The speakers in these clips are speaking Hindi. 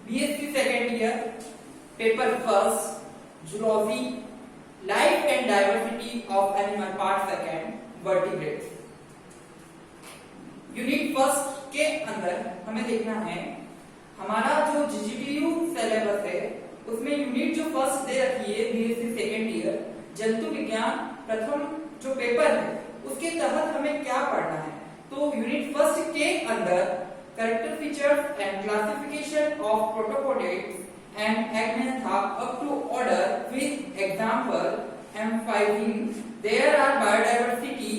BSc second year, paper first, zoology, life and diversity of animal, part second, vertebrates. Unit first के अंदर हमें देखना है हमारा जो जीजीटीयू सिलेबस है उसमें यूनिट जो फर्स्ट दे रखी है बीएससी सेकेंड ईयर जंतु विज्ञान प्रथम जो पेपर है उसके तहत हमें क्या पढ़ना है। तो यूनिट फर्स्ट के अंदर character features and classification of protochordates and Agnatha up to order with example emphasizing their are biodiversity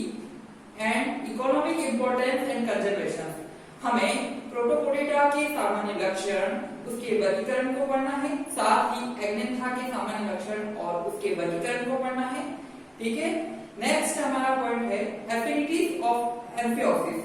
and economic importance and conservation. हमें प्रोटोपोडेटा के सामान्य लक्षण, उसके वर्गीकरण को पढ़ना है, साथ ही एग्नेथा के सामान्य लक्षण और उसके वर्गीकरण को पढ़ना है। ठीक है, नेक्स्ट हमारा पॉइंट है एफिनिटीज ऑफ एम्फिओसिस।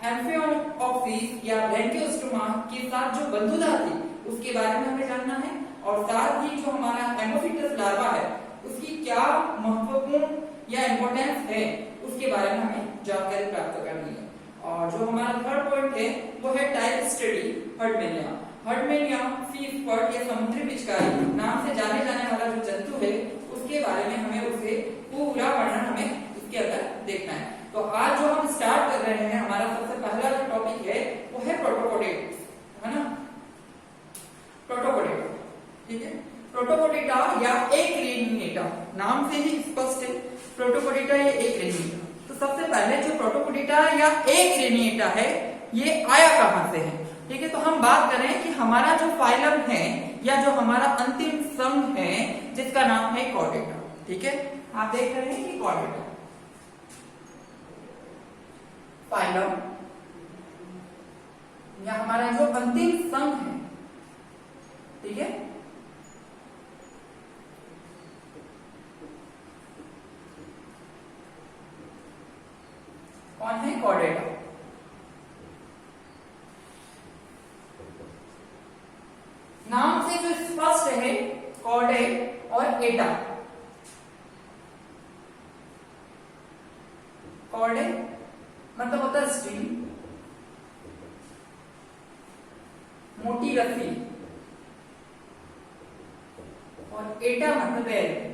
एम्फिओसिस या ब्रैंकियोस्टोमा के साथ जो बंधुता थी उसके बारे में हमें जानना है और साथ ही जो हमारा एमोफिटस लार्वा है उसकी क्या महत्वपूर्ण या इंपॉर्टेंस है उसके बारे में हमें जानकारी प्राप्त करनी है। और जो हमारा थर्ड पॉइंट है वो है टाइप स्टडी हर्डमेनिया। हर्डमेनिया सी स्पॉट या समुद्री पिचकारी नाम से जाने जाने वाला जो जंतु है उसके बारे में हमें उसे पूरा वर्णन हमें इसके अंदर देखना है। तो आज जो हम स्टार्ट कर रहे हैं हमारा सबसे पहला जो टॉपिक है वो है प्रोटोपोडेट, है ना, प्रोटोपोडेटा। ठीक है, प्रोटोपोडेटा या एक्रेनिएटा नाम से ही स्पष्ट है, प्रोटोपोडेटा या एक्रेनिएटा। तो सबसे पहले जो प्रोटोपोडेटा या एक्रेनिएटा है ये आया कहां से है। ठीक है, तो हम बात करें कि हमारा जो फाइलम है या जो हमारा अंतिम संघ है जिसका नाम है कॉर्डेटा। ठीक है, आप देख रहे हैं कि कॉर्डेटा फाइलम या हमारा जो अंतिम संघ है। ठीक है, कौन है, कॉर्डेटा। नाम से जो स्पष्ट है कॉर्डे और एटा। कॉर्डे मतलब होता है स्ट्रिंग, मोटी रस्सी, और एटा मतलब बेल।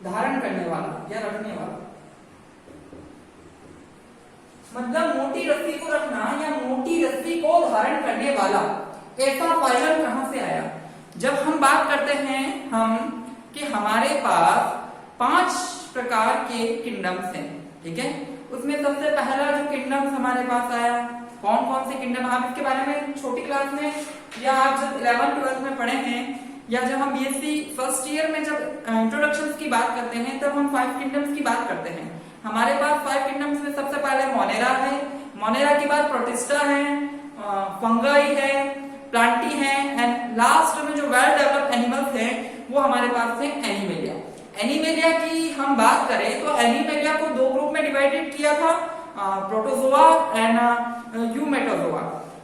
धारण करने वाला या रखने वाला, मतलब मोटी रस्सी को रखना या मोटी रस्सी को धारण करने वाला। ऐसा फाइलम कहां से आया। जब हम बात करते हैं हम कि हमारे पास 5 प्रकार के किंगडम्स हैं। ठीक है, उसमें सबसे पहला जो किंगडम्स हमारे पास आया, कौन कौन से किंगडम, आप इसके बारे में छोटी क्लास में या आप जब 11th 12th में पढ़े हैं या जब हम बीएससी फर्स्ट ईयर में जब इंट्रोडक्शंस की बात करते हैं तब हम 5 किंगडम्स की बात करते हैं। हमारे पास 5 किंगडम्स में सबसे पहले मोनेरा है, मोनेरा के बाद प्रोटिस्टा है, फंगाई है, प्लांटी है, एंड लास्ट में जो वेल डेवलप्ड एनिमल्स हैं वो हमारे पास है एनिमेलिया। एनिमेलिया की हम बात करें तो एनिमेलिया को 2 ग्रुप में डिवाइडेड किया था, प्रोटोजोआ एंड यूमेटोजोआ।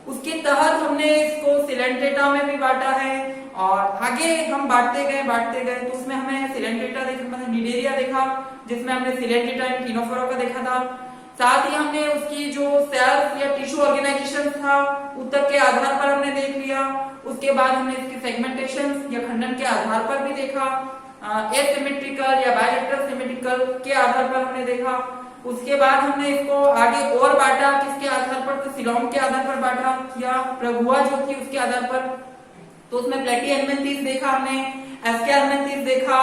उसके तहत हमने इसको सिलेंटेटा में भी बांटा है और आगे हम बांटते गए तो उसमें हमें सिलेंटेटा देखा, मतलब निडेरिया देखा जिसमें हमने सिलेंटेटा एंड टिनोफोरा का देखा था। साथ ही हमने उसकी जो सेल्स या टिश्यू ऑर्गेनाइजेशन था ऊतक के आधार पर हमने देख लिया। उसके बाद हमने इसके सेगमेंटेशन या खंडन के आधार पर भी देखा, एसिमेट्रिकल या बायलैटरल सिमेट्रिकल के आधार पर हमने देखा। उसके बाद हमने इसको आगे और बांटा, किसके आधार पर, तो सिलोम के आधार पर बांटा या प्रगुआ जो थी उसके आधार पर। तो उसमें प्लेटिहेल्मिन्थीस देखा हमने, एस्केल्मिन्थीस देखा,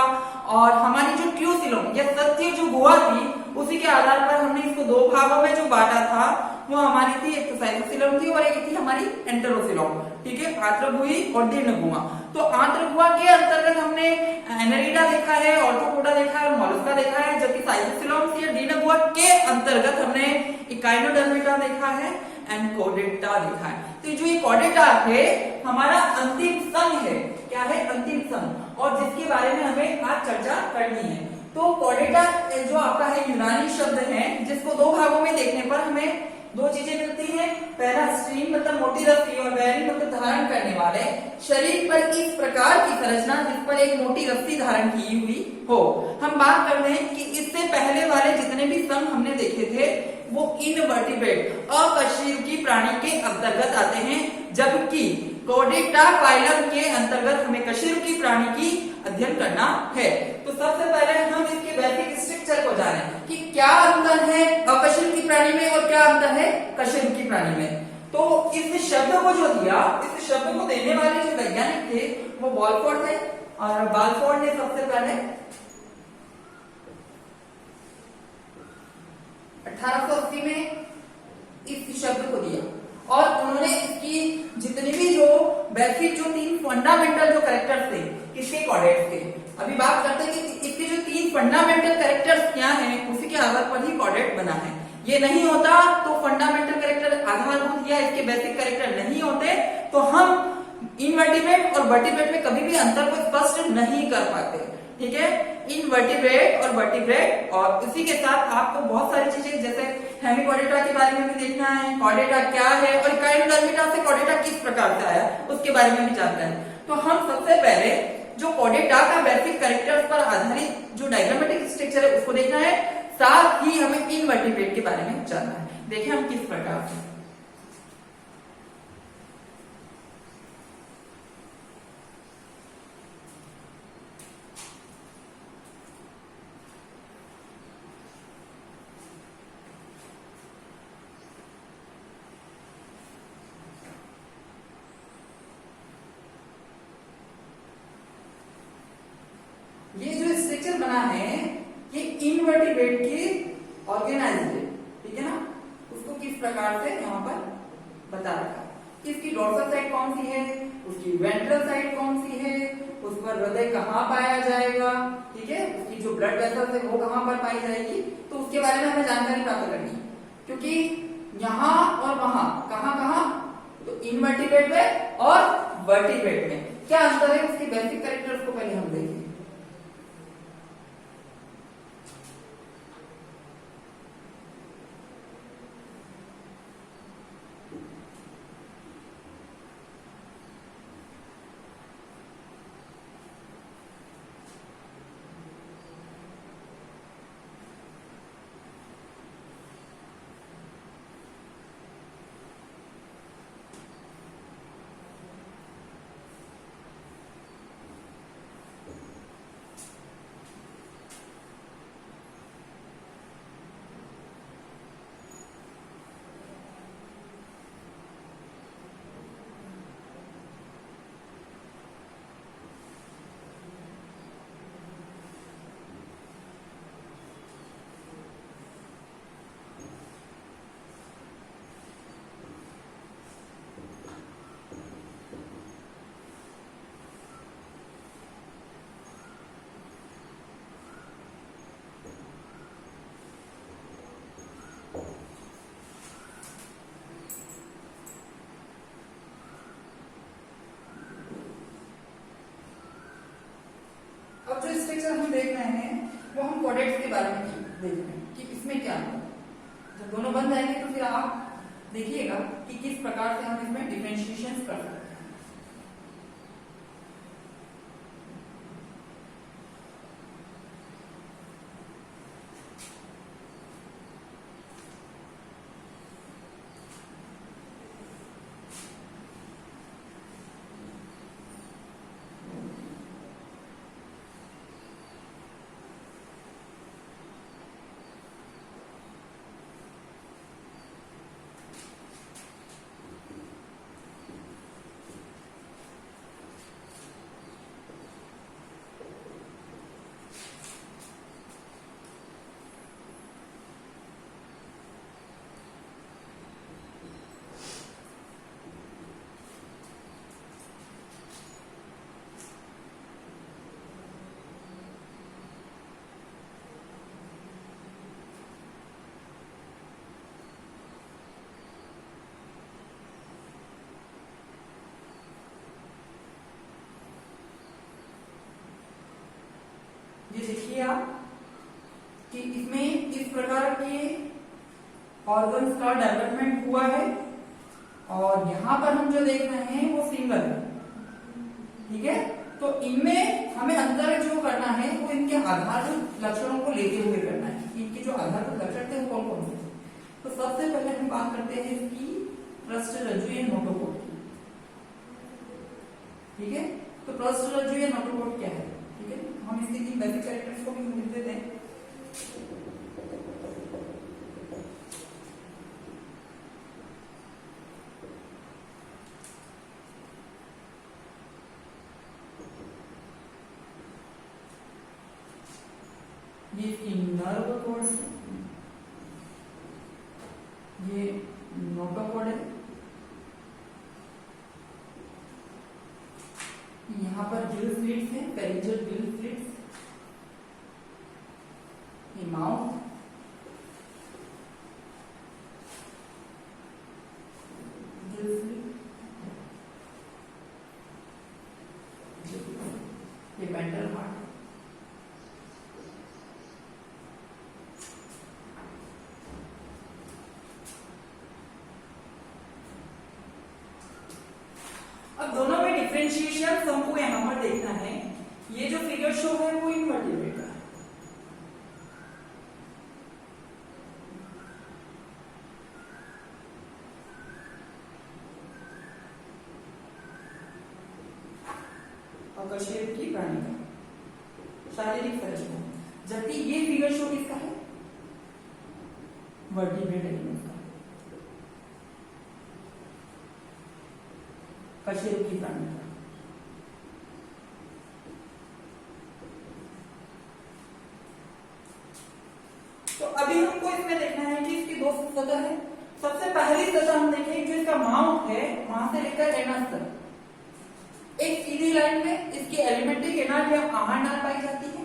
और हमारी जो ट्यूसिलोम या सत्य जो गुहा थी उसी के आधार पर हमने इसको 2 भागों में जो बांटा था वो हमारी थी, एक तो साइटोसिलोम थी और एक थी हमारी एंटेरोसिलोम। ठीक है, आंत्रगुही और दीर्घगुहा। तो आंत्रगुहा के अंतर्गत हमने एनेरिडा देखा है, ऑर्थोपोडा देखा है और मोलस्का देखा है, जबकि साइटोसिलोम या दीर्घगुहा के अंतर्गत हमने इकाइनोडर्मिटा देखा है एंड कॉर्डेटा देखा है। तो जो ये कॉर्डेटा है हमारा अंतिम संघ है, क्या है, अंतिम संघ, और जिसके बारे में हमें आज चर्चा करनी है। तो कॉर्डेटा जो आपका है यूनानी शब्द है जिसको 2 भागों में देखने पर हमें 2 चीजें मिलती हैं। पहला स्ट्रिंग मतलब मोटी रस्सी और बैरी मतलब धारण करने वाले, शरीर पर इस प्रकार की संरचना जिस पर एक मोटी रस्सी धारण की हुई हो। हम बात कर रहे हैं कि इससे पहले वाले जितने भी संघ हमने देखे थे वो इनवर्टिब्रेट अकशेरुकी प्राणी के अंतर्गत आते हैं, जबकि कॉर्डेटा फाइलम के अंतर्गत हमें कशेरुकी प्राणी की अध्ययन करना है। तो सबसे पहले हम इसके बेसिक स्ट्रक्चर को जानें कि क्या अंतर है अकशेरुकी प्राणी में और क्या अंतर है कशेरुकी प्राणी में। तो इस शब्द को जो दिया, इस शब्द को देने वाले जो वैज्ञानिक थे वो बाल्फोर्ड थे, और बाल्फोर्ड ने सबसे पहले 1880 में इस शब्द को दिया, और उन्होंने इसकी जितने भी जो बेसिक जो 3 फंडामेंटल जो कैरेक्टर्स थे किसके कॉर्डेट्स थे। अभी बात करते हैं कि इसके जो 3 फंडामेंटल कैरेक्टर्स क्या हैं, उसी के आधार पर ही कॉर्डेट बना है। ये नहीं होता तो फंडामेंटल कैरेक्टर आधारभूत या इसके बेसिक कैरेक्टर नहीं होते तो हम इनवर्टिब्रेट और वर्टिब्रेट में कभी भी अंतर को स्पष्ट नहीं कर पाते। ठीक है, इनवर्टिब्रेट और वर्टिब्रेट, और इसी के साथ आपको बहुत सारी चीजें जैसे हेमिकॉर्डेटा के बारे में भी देखना है, कॉर्डेटा क्या है और इकाइनोडर्मिटा से कॉर्डेटा किस प्रकार से आया उसके बारे में भी जानना है। तो हम सबसे पहले जो कॉर्डेटा का बेसिक कैरेक्टर्स पर आधारित जो डायग्रामेटिक स्ट्रक्चर है उसको देखना है, साथ ही हमें इनवर्टिब्रेट के बारे में जानना है। देखिए हम किस प्रकार से। ये जो स्ट्रक्चर बना है ये इनवर्टिब्रेट की ऑर्गेनाइज्ड है, ठीक है ना। उसको किस प्रकार से यहाँ पर बता रखा है, इसकी डोर्सल साइड कौन सी है, उसकी वेंट्रल साइड कौन सी है, उस पर हृदय कहाँ पाया जाएगा, ठीक है, उसकी जो ब्लड वेसल्स है वो कहाँ पर पाई जाएगी, तो उसके बारे में हमें जानकारी प्राप्त करनी है। क्योंकि यहाँ और वहां कहाँ कहाँ, तो इनवर्टिब्रेट में और वर्टिब्रेट में क्या अंतर है, उसके बेसिक कैरेक्टर्स को पहले हम देखें। अब जो स्ट्रक्चर हम देख रहे हैं वो हम कॉर्डेट्स के बारे में देख रहे हैं कि इसमें क्या है। जब दोनों बन जाएंगे तो फिर आप देखिएगा कि किस प्रकार से हम इसमें डिफरेंशिएशन कर सकते हैं। ये देखिए आप कि इसमें इस प्रकार के ऑर्गन्स का डेवलपमेंट हुआ है, और यहाँ पर हम जो देख रहे हैं वो सिंगल है, ठीक है। तो इनमें हमें अंतर जो करना है वो इनके आधारभूत लक्षणों को लेते हुए करना है। इनके जो आधारभूत लक्षण थे वो कौन कौन से। तो सबसे बात करते हैं इसकी पृष्ठ रज्जु या नोटोकोट की। ठीक है, तो पृष्ठ रज्जु या नोटोकोट क्या है? ठीक है, हम इसके तीन बेसिक कैरेक्टर्स को भी लिख देते हैं। ये इसकी नर्व कोड है, ये नोटोकोड है, यहाँ पर गिल स्लिट्स है, पेरिंजल गिल स्लिट्स, ये माउथ, गिल स्लिट, ये वेंट्रल हार्ट। अब दोनों में डिफरेंशिएशन हमको यहाँ पर देखना है। ये जो फिगर शो है वो इनवर्टिब्रेट का है, और कशेरुकी की प्राणी का शारीरिक संरचना, जबकि ये फिगर शो किसका है? वर्टिब्रेट एनिमल का, कशेरुकी प्राणी का। तो अभी हमको इसमें देखना है कि इसकी दो सतह है। सबसे पहली सतह हम देखेंगे जो इसका माउथ है, वहां से लेकर एनस तक एक सीधी लाइन में इसकी एलिमेंट्री कैनाल या आहार नाल पाई जाती है,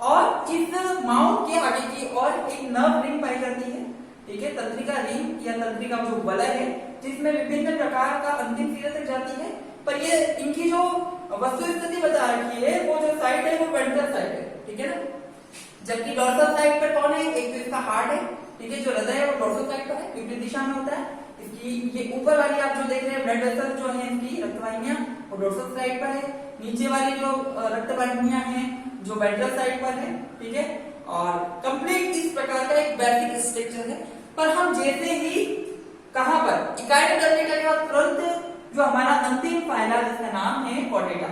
और इस माउथ के आगे की ओर एक नर्व रिंग पाई जाती है। ठीक है, तंत्रिका रिंग या तंत्रिका जो वलय है, जिसमें विभिन्न प्रकार का अंतिम सिरे तक जाती है। पर ये इनकी जो वस्तु स्थिति बता रखी है, वो जो साइड है वो वेंट्रल साइड है। ठीक है ना, जबकि डोर्सल साइड पर कौन है? एक तो इसका हार्ट है। ठीक है, जो हृदय है वो डोर्सल साइड पर है, विपरीत दिशा में होता है। इसकी ये ऊपर वाली आप जो देख रहे हैं ब्लड वेसल जो है, इनकी रक्तवाहिनियां, वो डोर्सल साइड पर है। नीचे वाली जो रक्तवाहिनियां हैं जो वेंट्रल साइड पर है। ठीक है, और कंप्लीट इस प्रकार का एक बेसिक स्ट्रक्चर है। पर हम जैसे ही कहां पर इकाई करने के बाद तुरंत जो हमारा अंतिम फाइनल जिसका नाम है कॉर्डेटा,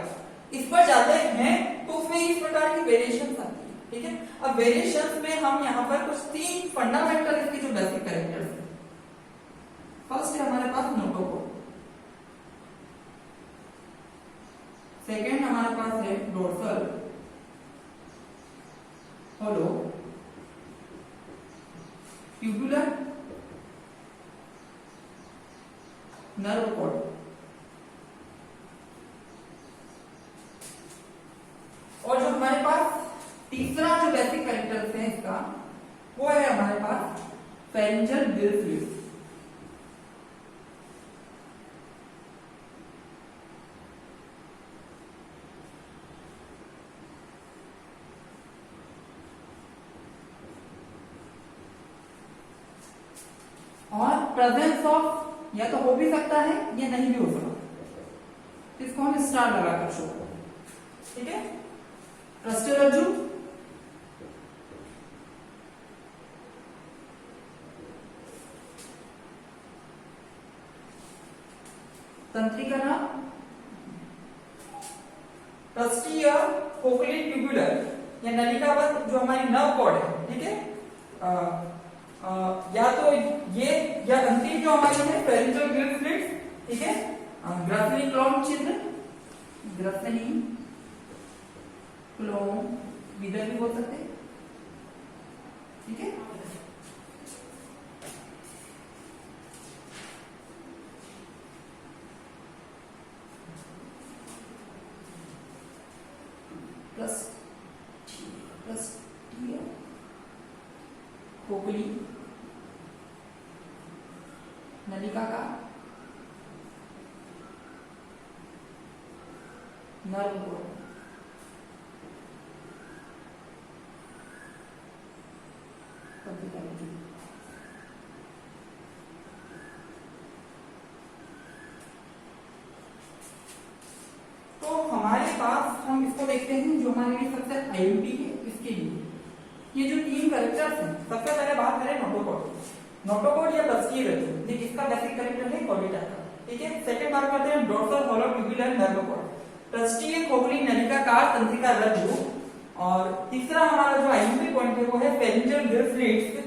इस पर जाते हैं, तो उसमें इस प्रकार की वेरिएशंस आती है। ठीक है, अब वेरिएशंस में हम यहाँ पर कुछ तीन फंडामेंटल इसकी जो बेसिक कैरेक्टर्स है। फर्स्ट है हमारे पास नोटोकोड, सेकेंड हमारे पास है dorsal hollow tubular nerve cord, और जो हमारे पास तीसरा जो बेसिक कैरेक्टर्स है इसका, वो है हमारे पास फेरिंजियल गिल स्लिट्स। और प्रेजेंस ऑफ या तो हो भी सकता है या नहीं भी हो सकता, इसको हम स्टार लगाकर शो करें। ठीक है, पृष्ठरज्जु, तंत्रिका नाभ, पृष्ठीय फोकली ट्यूबुलर या नलिकाबद्ध जो हमारी नर्व कॉर्ड है। ठीक है, या तो ये या अंतिम जो हमारी है फेरिंजियल गिल स्लिट्स। ठीक है, ग्रासनी क्लोम छिद्र, ग्रासनी क्लोम विदर भी बोल सकते हैं। ठीक है, खोखली नलिका का नर्व कोड, तो हमारे पास हम इसको देखते हैं जो हमारे लिए सबसे आईयूटी है। इसके लिए ये जो तीन कैरेक्टर्स हैं, सबसे पहले बात करें नोटोकोड। नोटोकॉर्ड या पृष्ठीय रज्जु, ये किसका बेसिक कैरेक्टर है? कॉर्डेटा का। ठीक है, सेकंड बात करते हैं dorsal hollow tubular nerve cord, पृष्ठीय खोखली नलिकाकार तंत्रिका रज्जु। और तीसरा हमारा जो आईएमपी पॉइंट है वो है फेरिंजियल गिल स्लिट्स,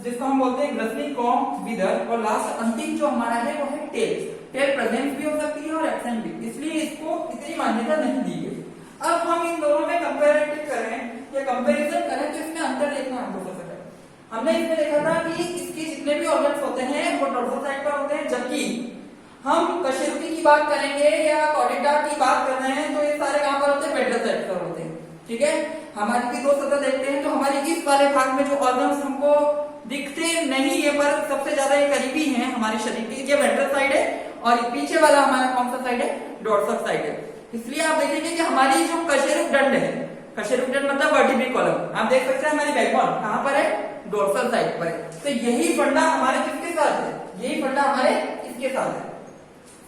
जिसको हम बोलते हैं ग्रसनी कॉम विदर। और लास्ट अंतिम जो हमारा है वो है टेल। टेल प्रेजेंट भी हो सकती है और एब्सेंट भी, इसलिए इसको इतनी मान्यता नहीं दी गई। अब हम इन दोनों में कंपैरेटिव करें या कंपैरिजन करें तो इसमें अंतर देखना हमको सबसे पहले। हमने इसमें देखा था कि इसके जितने भी ऑर्गन्स होते हैं वो डोर्सल साइड पर होते हैं, जबकि हम कशेरुकी की बात करेंगे या कॉर्डेटा की बात कर रहे हैं तो ये सारे कहां पर होते हैं? वेंट्रल साइड पर होते हैं। ठीक है, हमारी भी दो सतह देखते हैं तो हमारी इस वाले भाग में जो ऑर्गन्स हमको दिखते नहीं है पर सबसे ज्यादा ये करीबी हैं हमारे शरीर के, ये वेंट्रल साइड है और पीछे वाला हमारा कौन सा साइड है? डोर्सल साइड है। इसलिए आप देखेंगे कि हमारी जो कशेरुक दंड है, कशेरुक दंड मतलब वर्टिब्रल कॉलम, आप देख सकते हैं हमारी बैकबोन कहां पर है? डोर्सल साइड पर है। तो यही फंडा हमारे किसके साथ है? यही फंडा हमारे इसके साथ है।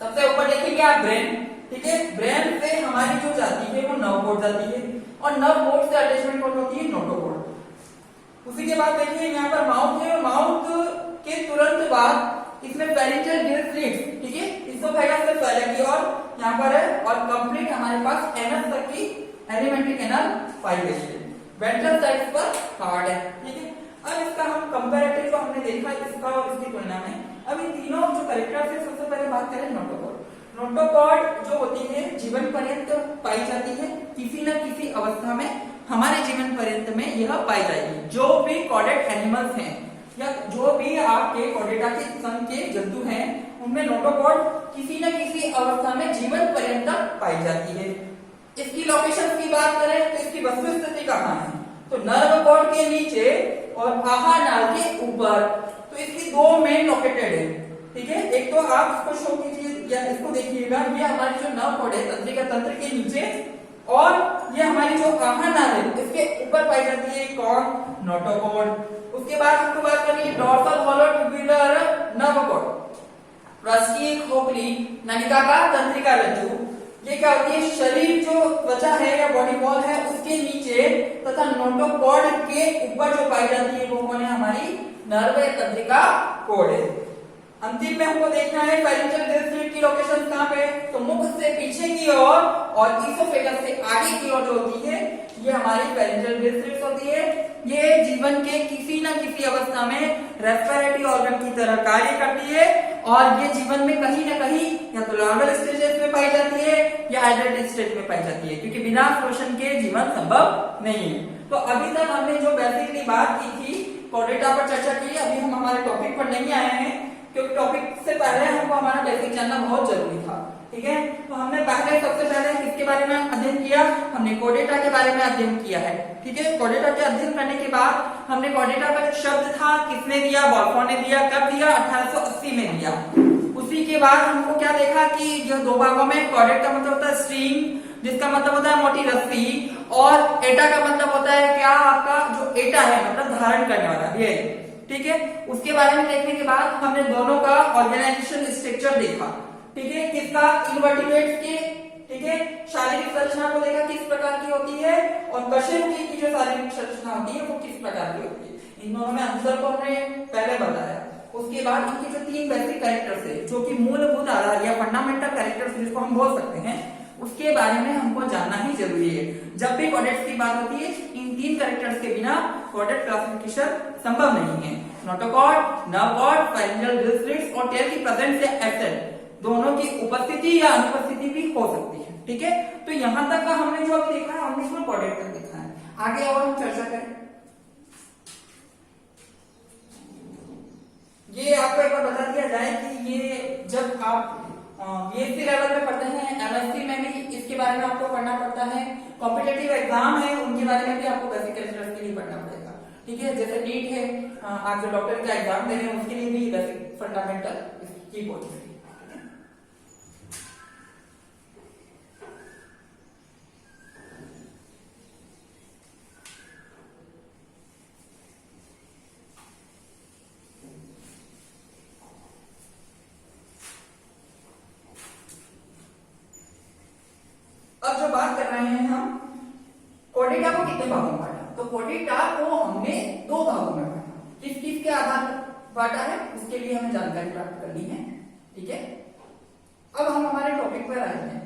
सबसे ऊपर देखेंगे आप ब्रेन। ठीक है, ब्रेन से हमारी जो जाती है वो नर्व कोड जाती है और नर्व कोड से अटैचमेंट कौन होती है? नोटोकॉर्ड। उसी के बाद देखिए यहाँ पर माउथ है और माउथ के तुरंत बाद इसमें फेरिंजियल गिल स्लिट्स, ठीक है, इसोफेगस से पहले की और यहाँ पर है और कंप्लीट हमारे पास एनस तक की एलिमेंट्री कैनाल पाई गई है। वेंट्रल साइड पर हार्ड है। ठीक है, अब इसका हम कंपैरेटिव को हमने देखा इसका और इसकी तुलना में। अब इन तीनों जो कैरेक्टर्स है सबसे पहले बात करें नोटोकॉर्ड। नोटोकॉर्ड जो होती है जीवन पर्यंत पाई जाती है, किसी न किसी अवस्था में हमारे जीवन पर्यंत में यह पाई जाएगी। जो भी कॉर्डेट एनिमल्स हैं या जो भी आपके कॉर्डेटा के संघ के जंतु हैं उनमें नोटोकॉर्ड किसी न किसी अवस्था में जीवन पर्यंत पाई जाती है। इसकी लोकेशन की बात करें तो इसकी वस्तु स्थिति कहाँ है? तो नर्व कॉर्ड के नीचे और आहार नाल के ऊपर। तो इसकी दो मेन लोकेटेड है। ठीक है, एक तो आप इसको शो कीजिए या इसको देखिएगा, ये हमारी जो नर्व कॉर्ड है तंत्रिका तंत्र के नीचे और ये हमारी जो आहार नाल है इसके ऊपर पाई जाती है कौन? नोटोकॉर्ड। उसके बाद हमको बात करनी है dorsal hollow tubular nerve cord, पृष्ठीय खोखली नलिकाकार तंत्रिका रज्जु। ये क्या होती है? शरीर जो त्वचा है या बॉडी वॉल है उसके नीचे तथा नोटोकॉर्ड के ऊपर जो पाई जाती है वो कौन है? हमारी नर्व या तंत्रिका कोड है। अंतिम में हमको देखना है फेरिंजियल गिल स्लिट की लोकेशन कहाँ पे? तो मुख से पीछे की ओर और इसोफेगस से आगे की ओर जो होती है ये हमारी फेरिंजियल गिल स्लिट होती है। ये जीवन के किसी न किसी अवस्था में रेस्पिरेटरी ऑर्गन की तरह कार्य करती है और ये जीवन में कहीं ना कहीं या तो लार्वल स्टेजेस में पाई जाती है या हाइड्रेटेड स्टेज में पाई जाती है, क्योंकि बिना श्वसन के जीवन संभव नहीं है। तो अभी तक हमने जो बेसिकली बात की थी कॉर्डेटा पर चर्चा की, अभी हम हमारे टॉपिक पर नहीं आए हैं क्योंकि टॉपिक से पहले हमको हमारा बेसिक जानना बहुत जरूरी था। ठीक है, तो हमने पहले सबसे पहले किसके बारे में अध्ययन किया? हमने कॉर्डेटा के बारे में अध्ययन किया है। ठीक है, कॉर्डेटा के अध्ययन करने के बाद हमने कॉर्डेटा का जो शब्द था किसने दिया? वॉल्फ्राम ने दिया। कब दिया? 1880 में दिया। उसी के बाद हमको क्या देखा कि जो दो भागों में कॉर्डेट का मतलब होता है स्ट्रिंग, जिसका मतलब होता है मोटी रस्सी, और एटा का मतलब होता है क्या? आपका जो एटा है मतलब धारण करने वाला ये। ठीक है, उसके बारे में देखने के बाद हमने दोनों का ऑर्गेनाइजेशन स्ट्रक्चर देखा। ठीक है, किसका? इनवर्टिब्रेट्स के। ठीक है, शारीरिक संरचना को देखा किस प्रकार की होती है और कशेरुकी की जो शारीरिक संरचना होती है वो किस प्रकार की होती है। इन दोनों में अंतर को हमने पहले बताया। उसके बाद इनके जो तीन बेसिक कैरेक्टर्स है जो कि मूलभूत आधार या फंडामेंटल कैरेक्टर्स जिसको हम बोल सकते हैं उसके बारे में हमको जानना ही जरूरी है। जब भी कॉर्डेट्स की बात होती है इन तीन कैरेक्टर्स के बिना कॉर्डेट क्लासिफिकेशन संभव नहीं है। Notochord, nerve cord, pharyngeal gill slits और टेल की प्रेजेंस या एब्सेंट दोनों की उपस्थिति या अनुपस्थिति भी हो सकती है। ठीक है, तो यहां तक का हमने जो अभी देखा है हमने इसमें कॉर्डेट तक देखा है। आगे और हम चर्चा करें। ये आपको एक बार बता दिया जाए कि ये जब आप बीएससी लेवल में पढ़ते हैं, एमएससी में भी इसके बारे में आपको पढ़ना पड़ता है। कॉम्पिटिटिव एग्जाम है उनके बारे में भी आपको बेसिक कैरेक्टर्स के लिए पढ़ना पड़ेगा। ठीक है, जैसे नीट है, आप जो डॉक्टर का एग्जाम दे रहे हैं उसके लिए भी बेसिक फंडामेंटल की होती है। अब जो बात कर रहे हैं हम कॉर्डेटा को कितने भागों में बांटा? तो कॉर्डेटा को हमने दो भागों में बांटा। किस किस के आधार बांटा है उसके लिए हमें जानकारी प्राप्त करनी है। ठीक है, अब हम हमारे टॉपिक पर आए हैं।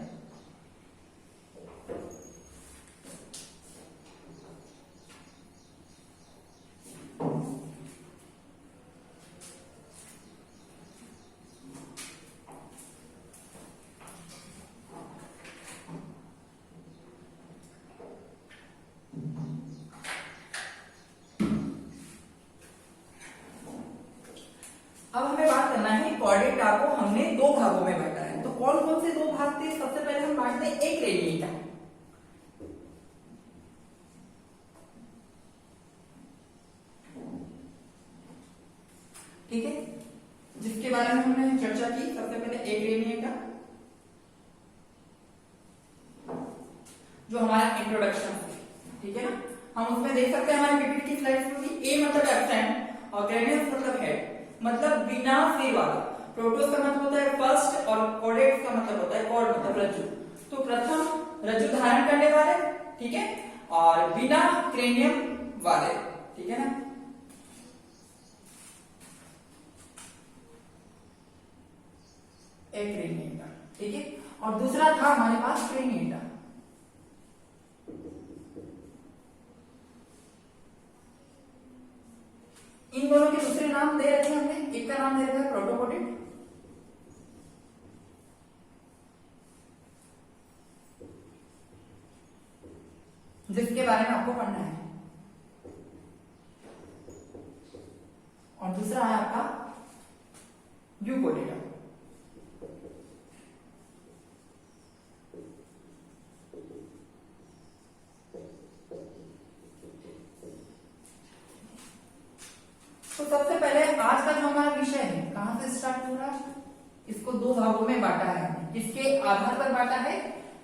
अब हमें बात करना है कॉर्डेटा को हमने दो भागों में बांटा है, तो कौन कौन से दो भाग थे? सबसे पहले हम बांटते हैं एक रेडिएटा, ठीक है, जिसके बारे में हमने चर्चा की। सबसे पहले एक रेडिएटा जो हमारा इंट्रोडक्शन है, ठीक है ना। हम उसमें देख सकते हैं हमारे पीपीटी की स्लाइड्स में भी ए मतलब एब्सेंट और ग्रेडियंस मतलब हेड, मतलब बिना सिर वाला। प्रोटोस का मतलब होता है फर्स्ट और कॉर्डेट्स का मतलब होता है कॉर्ड मतलब रज्जु। तो प्रथम रज्जु धारण करने वाले, ठीक है, और बिना क्रेनियम वाले, ठीक है ना। एक क्रेनिएटा, ठीक है, और दूसरा था हमारे पास क्रेनिएटा। इन दोनों के दूसरे नाम दे रखे हैं हमने। एक का नाम दे रखा है प्रोटोपोडिट, जिसके बारे में आपको पढ़ना है, और दूसरा है आपका यूकोडेटा। तो सबसे पहले आज का जो हमारा विषय है कहां से स्टार्ट हो रहा है? इसको दो भागों में बांटा है हमने। किसके आधार पर बांटा है?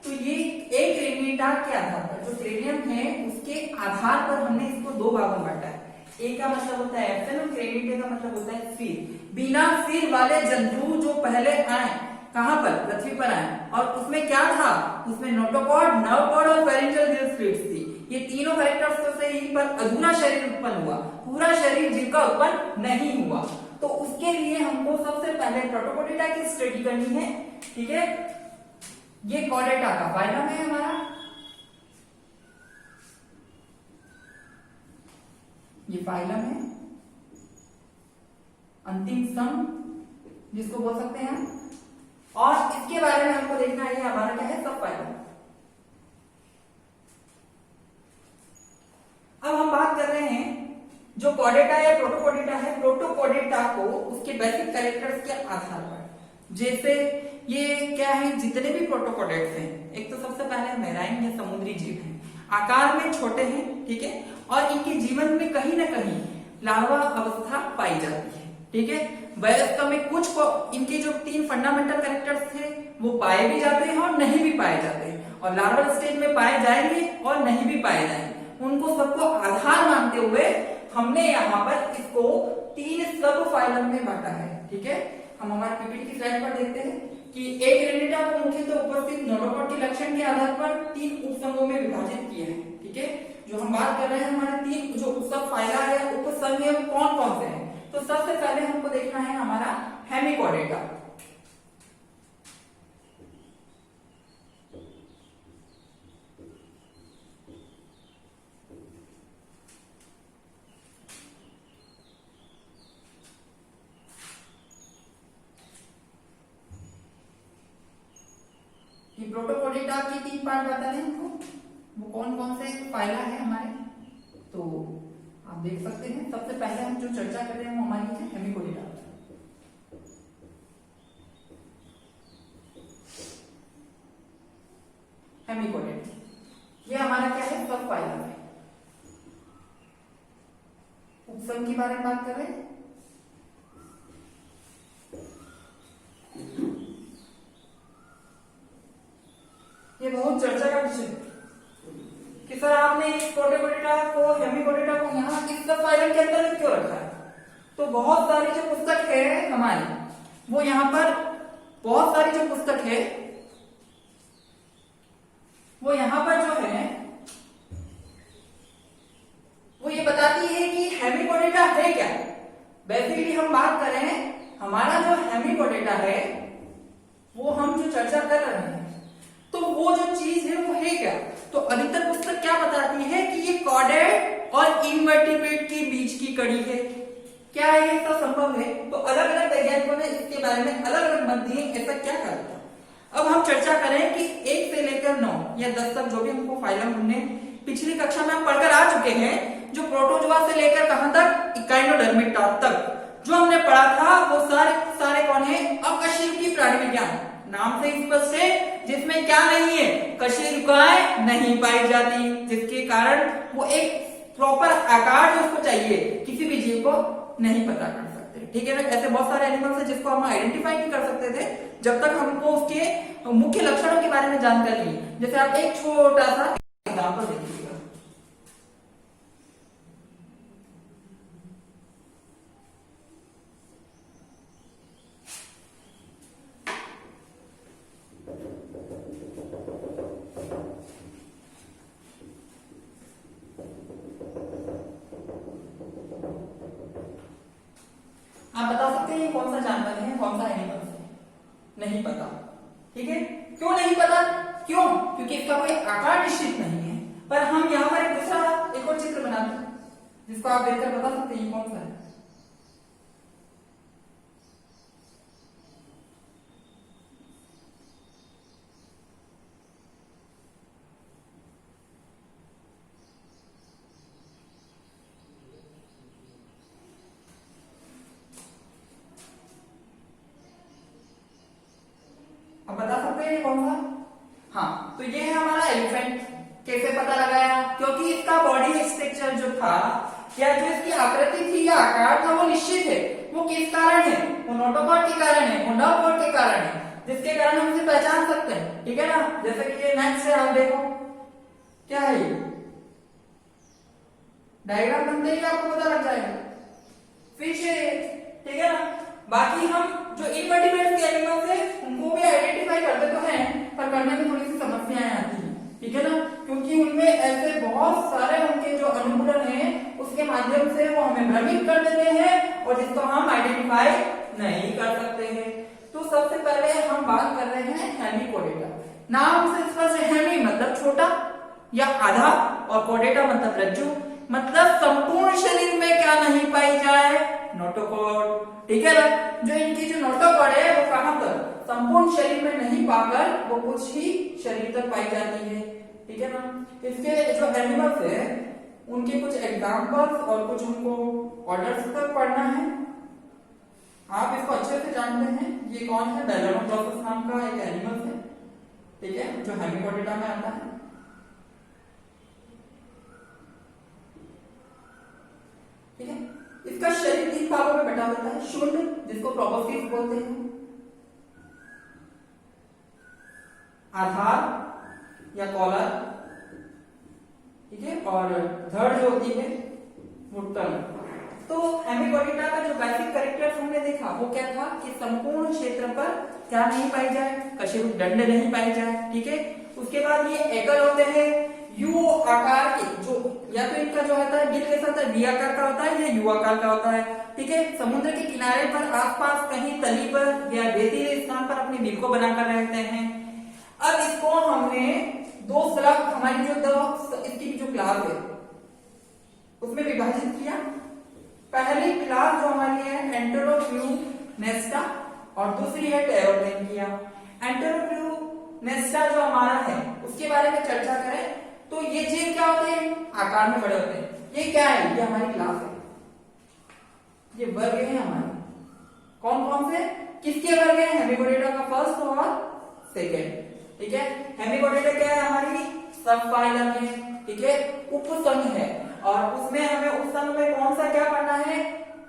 तो ये एक क्रेनिएटा के आधार पर, जो क्रेनियम है उसके आधार पर हमने इसको दो भागों में बांटा है। एक का मतलब होता है एब्सेंट और क्रेनिएटा का मतलब होता है सिर। बिना सिर वाले जंतु जो पहले आए, कहां पर? पृथ्वी पर आए, और उसमें क्या था? उसमें नोटोकॉर्ड, नर्वकॉर्ड और फेरेंजियल गिल्स फ्लूइड्स थी। ये तीनों कैरेक्टर्स से ही पर अधूरा शरीर उत्पन्न हुआ, पूरा शरीर जीव का उत्पन्न नहीं हुआ। तो उसके लिए हमको सबसे पहले प्रोटोपोडेटा की स्टडी करनी है, ठीक है। ये कॉर्डेटा का फाइलम है हमारा, ये फाइलम है, अंतिम संघ जिसको बोल सकते हैं हम, और इसके बारे में हमको देखना है हमारा क्या है? सब फाइलम। अब हम बात कर रहे हैं जो कॉर्डेटा या प्रोटोकॉर्डेटा है। प्रोटोकॉर्डेटा को उसके बेसिक कैरेक्टर्स के आधार पर, जैसे ये क्या है, जितने भी प्रोटोकॉर्डेट्स हैं, एक तो सबसे पहले मैराइन या समुद्री जीव हैं, आकार में छोटे हैं, ठीक है, और इनके जीवन में कहीं ना कहीं लार्वा अवस्था पाई जाती है, ठीक है। वयस्क में कुछ इनके जो तीन फंडामेंटल कैरेक्टर्स थे वो पाए भी जाते हैं और नहीं भी पाए जाते हैं, और लार्वल स्टेज में पाए जाएंगे और नहीं भी पाए जाएंगे। उनको सबको आधार मानते हुए हमने यहाँ पर इसको तीन सब फाइलम में बांटा है, ठीक है। हम हमारे पीपीटी की स्लाइड पर देखते हैं कि एक क्रेनिएटा को मुख्यतः उपस्थित नोटोकॉर्ड के लक्षण के आधार पर तीन उपसंघों में विभाजित किया है, ठीक है। जो हम बात कर रहे हैं हमारे तीन जो उपसब फाइला है, उपसंघ है, वो कौन कौन से हैं? तो सबसे पहले हमको देखना है हमारा हेमिकॉर्डेटा। प्रोटोकॉर्डेटा की तीन पार्ट बता दें हमको, वो कौन कौन से फाइला है हमारे, तो आप देख सकते हैं। सबसे पहले हम जो चर्चा कर रहे हैं वो हमारी है हेमिकॉर्डेटा। हेमिकॉर्डेटा ये हमारा क्या है? सब फाइला है। उपसंघ के बारे में बात कर रहे हैं। ये बहुत चर्चा का विषय है कि सर आपने प्रोटोकॉर्डेटा को, हेमिकॉर्डेटा को यहाँ इस सब फाइलम के अंदर क्यों रखा है? तो बहुत सारी जो पुस्तक है हमारी, वो यहाँ पर बहुत सारी जो पुस्तक है वो यहाँ पर जो है वो ये बताती है कि हेमिकॉर्डेटा है क्या। बेसिकली हम बात करें हमारा जो हेमिकोडेटा है वो हम जो चर्चा कर रहे हैं तो वो जो चीज है वो है क्या। तो अधिकतर पुस्तक क्या बताती है कि ये कॉर्डेट और इनवर्टिब्रेट के बीच की कड़ी है। क्या है ऐसा संभव है? तो अलग अलग वैज्ञानिकों ने इसके बारे में अलग अलग मत दिए, ऐसा क्या करता। अब हम चर्चा करें कि 1 से लेकर 9 या 10 तक जो भी हमको फाइलम हमने पिछली कक्षा में हम पढ़कर आ चुके हैं, जो प्रोटोजोआ से लेकर कहां तक इकाइनोडर्मिटा तक जो हमने पढ़ा था वो सारे कौन है? अकशेरुकी प्राणी विज्ञान, नाम से स्पष्ट है, जिसमें क्या नहीं है? कशेरुकाएं नहीं पाई जाती, जिसके कारण वो एक प्रॉपर आकार जो उसको चाहिए किसी भी जीव को नहीं पता कर सकते। ठीक है ना, ऐसे बहुत सारे एनिमल्स हैं जिसको हम आइडेंटिफाई नहीं कर सकते थे जब तक हमको उसके मुख्य लक्षणों के बारे में जानकारी नहीं। जैसे आप एक छोटा सा एग्जांपल देखिएगा, आप बता सकते हैं ये कौन सा जानवर है, कौन सा एनिमल है? नहीं पता। ठीक है, क्यों नहीं पता? क्यों? क्योंकि इसका कोई आकार निश्चित नहीं है। पर हम यहाँ पर एक दूसरा एक और चित्र बनाते हैं जिसको आप देखकर बता सकते हैं ये कौन सा है। अब बता सकते हैं कौन सा? हाँ, तो ये है हमारा एलिफेंट। कैसे पता लगाया? क्योंकि इसका बॉडी स्ट्रक्चर जो था या जो इसकी आकृति थी या आकार था वो निश्चित है। वो किस कारण है? वो नोटोकॉर्ड के कारण है, वो नर्व कॉर्ड के कारण है, जिसके कारण हम इसे पहचान सकते हैं। ठीक है ना, जैसे कि ये नेक्स्ट है, आप देखो क्या है ये डायग्राम बनते ही आपको पता लग जाएगा, फिश है। ठीक है ना, बाकी हम जो इनवर्टिब्रेट्स के एनिमल्स है उनको भी आइडेंटिफाई करते तो हैं, पर करने में थोड़ी सी समस्याएं आती हैं। ठीक है ना, क्योंकि उनमें ऐसे बहुत सारे उनके जो अनुकूलन है उसके माध्यम से वो हमें भ्रमित कर देते हैं और जिसको हम आइडेंटिफाई नहीं कर सकते हैं। तो सबसे पहले हम बात कर रहे हैं हेमिकोडेटा। नाम से स्पष्ट, हेमी मतलब छोटा या आधा और कोडेटा मतलब रज्जु, मतलब संपूर्ण शरीर में क्या नहीं पाई जाए? नोटोकॉर्ड। ठीक है ना, जो इनकी जो नोटोकॉर्ड है वो कहां पर? संपूर्ण शरीर में नहीं पाकर वो कुछ ही शरीर तक पाई जाती है। ठीक है ना, इसके जो एनिमल्स है उनके कुछ एग्जांपल्स और कुछ उनको ऑर्डर्स तक पढ़ना है। आप इसको अच्छे से जानते हैं, ये कौन है? बेलोनोप्रोसेस नाम का एक एनिमल है। ठीक है, जो हेमिकोडेटा में आता है। ठीक है, इसका शरीर 3 भागों में बटा होता है। शुंड, जिसको प्रोबोस्किस बोलते हैं, आधार या कॉलर, ठीक है, और धड़ जो होती है वो टंग। तो हेमिकोडेटा का जो बेसिक कैरेक्टर्स हमने देखा वो क्या था कि संपूर्ण क्षेत्र पर क्या नहीं पाई जाए? कशेरुक दंड नहीं पाई जाए। ठीक है, उसके बाद ये एकल होते हैं, यू आकार के, जो या तो इनका जो होता है बिल कैसा होता है? वी आकार का होता है या यू आकार का होता है। ठीक है, समुद्र के किनारे पर आसपास कहीं तली पर या रेतीले स्थान पर अपने बिल को बनाकर रहते हैं। अब इसको हमने दो स्लग, हमारी जो दो इसकी जो क्लास है उसमें विभाजित किया। पहली क्लास जो हमारी है एंटेरोप्यूनेस्टा और दूसरी है टेरोप्लेनिया। एंटेरोप्यूनेस्टा जो हमारा है उसके बारे में चर्चा करें तो ये जीव क्या होते हैं? आकार में बड़े होते हैं। ये क्या है? ये हमारी क्लास है, ये वर्ग है हमारे। कौन कौन से किसके वर्ग है? हेमिकोडेटा का फर्स्ट और सेकेंड। ठीक है, हेमिकोडेटा क्या है? हमारी सब फाइलम है। ठीक है, उपसंघ है और उसमें हमें उपसंघ में कौन सा क्या पढ़ना है?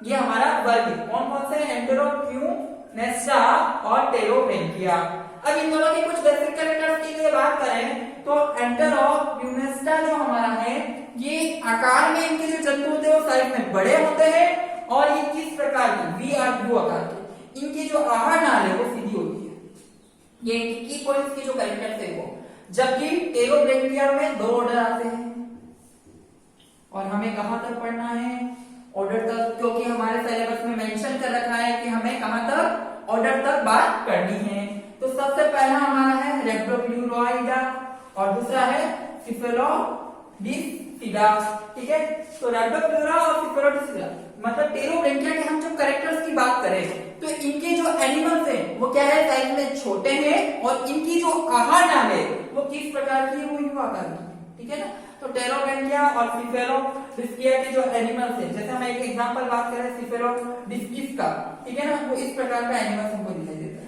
ये हमारा वर्ग है। कौन कौन से? एंटेरोप्यूनेस्टा और टेरोप्लेनिया। अब इन दोनों के कुछ बेसिक कैरेक्टर्स की लिए बात करें तो एंटेरोप्यूनेस्टा जो हमारा है ये आकार में इनके जो जंतु होते हैं वो साइज में बड़े होते हैं और ये किस प्रकार की? वी आर यू आकार की। इनकी जो आहार नाल है वो सीधी होती है। ये इनकी की पॉइंट्स की जो कैरेक्टर्स है वो। जबकि टेरोप्लेनिया में 2 ऑर्डर आते हैं और हमें कहां तक पढ़ना है? ऑर्डर तक, क्योंकि हमारे सिलेबस में मेंशन कर रखा है कि हमें कहां तक, ऑर्डर तक बात करनी है। तो सबसे पहला हमारा है रैप्टोप्लूरोइडा और दूसरा है सिफेलोडिस्टिडा। ठीक है, तो रैप्टोप्लूरा और सिफेलोडिस्टिडा मतलब टेरोब्रेंकिया के हम जब कैरेक्टर्स की बात करें तो इनके जो एनिमल्स हैं वो क्या है, साइज में छोटे हैं और इनकी जो आहार नाल है वो किस प्रकार की है, वो यू आकार की है। ठीक है ना, तो टेरोब्रेंकिया और सिफेलोडिस्टिया के जो एनिमल्स हैं, जैसे हम एक एग्जांपल बात करें सिफेलोडिस्टिस का, ठीक है ना, वो इस प्रकार का एनिमल्स हमको दिखाई देता है।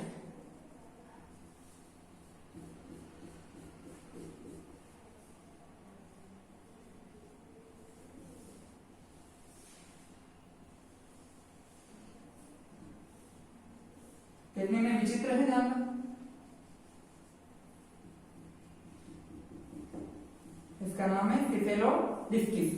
देखने में विचित्र है जानवर, इसका नाम है सिफेलोडिस्टिस।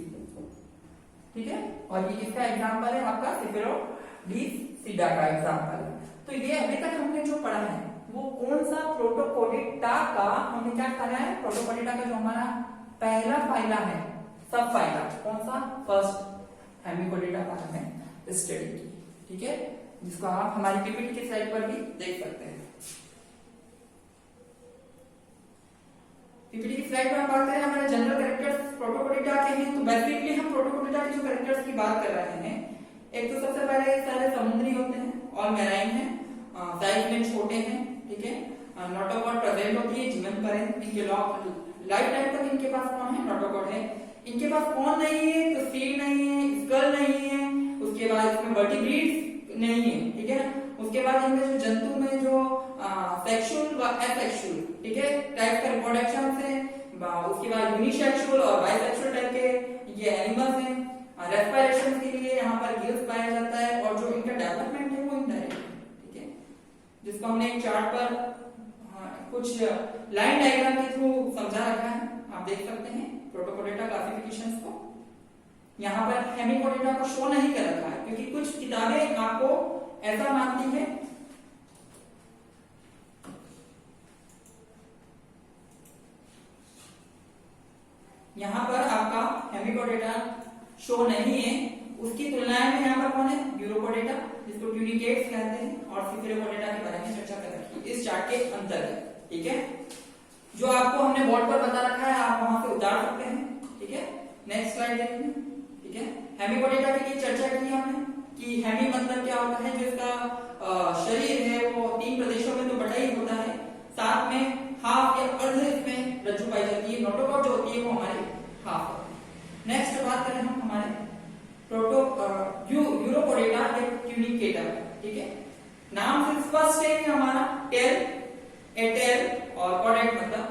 ठीक है, और ये इसका एग्जांपल है आपका सिफेलोडिस्टिडा का एग्जांपल। तो ये अभी तक हमने जो पढ़ा है वो कौन सा, प्रोटोपोडिटा का हमने क्या पढ़ा है, प्रोटोपोडिटा का जो हमारा पहला फाइला है, सब फाइला कौन सा, फर्स्ट हेमिकोडिटा का हमने स्टडी की। ठीक है, जिसको आप हमारी पीपीटी की स्लाइड पर भी देख सकते हैं। पीपीटी की स्लाइड में हम बात करें हमारे जनरल कैरेक्टर्स प्रोटोपोडिटा के हैं, तो बेसिकली हम प्रोटोपोडिटा के जो कैरेक्टर्स की बात कर रहे हैं, एक तो सबसे पहले सारे समुद्री होते हैं और मैराइन है, साइज में छोटे हैं। ठीक है, नोटोकॉड प्रेजेंट होती है जीवन पर्यंत, इनके लाइफ टाइम तक इनके पास कौन है, नोटोकॉड है। इनके पास कौन नहीं है, तो सीड नहीं है, स्कल नहीं है, उसके बाद इसमें वर्टिब्रेट्स नहीं है। ठीक है, उसके बाद इनमें जो जंतु में जो सेक्सुअल व एसेक्सुअल, ठीक है, टाइप का रिप्रोडक्शन है, उसके बाद यूनिसेक्सुअल और बाइसेक्सुअल टाइप के ये एनिमल्स हैं। रेस्पिरेशन के लिए यहाँ पर गिल्स पाया जाता है और जो इनका डेवलपमेंट है वो इनडायरेक्ट है। ठीक है, जिसको हमने एक चार्ट पर कुछ लाइन डायग्राम के थ्रू समझा रखा है, आप देख सकते हैं प्रोटोपोडिटा क्लासिफिकेशंस को। यहाँ पर हेमिकोडिटा को शो नहीं कर रखा है क्योंकि कुछ किताबें आपको ऐसा मानती है यहाँ पर आपका हेमिकोडिटा शो नहीं है, उसकी तुलना में यहाँ पर कौन है, यूरोपोडिटा, जिसको ट्यूनिकेट्स कहते हैं, और सिफेलोपोडिटा के बारे में चर्चा कर रखी है इस चार्ट के अंतर्गत। ठीक है, जो आपको हमने बोर्ड पर बता रखा है आप वहां से उतार सकते हैं। ठीक है, नेक्स्ट स्लाइड देखिए। ठीक है, हेमिकोडिटा के लिए चर्चा की हमने कि हेमी मतलब क्या होता है, जो इसका शरीर है वो 3 प्रदेशों में तो बटा ही होता है, साथ में हाफ या अर्ध इसमें रज्जु पाई जाती है, नोटोकॉड जो होती है वो हमारे हाफ होती है। नेक्स्ट बात करें हम हमारे यूरोपोडिटा या ट्यूनिकेटा। ठीक है, नाम से स्पष्ट है कि हमारा टेल, एटेल और कॉर्डेट मतलब,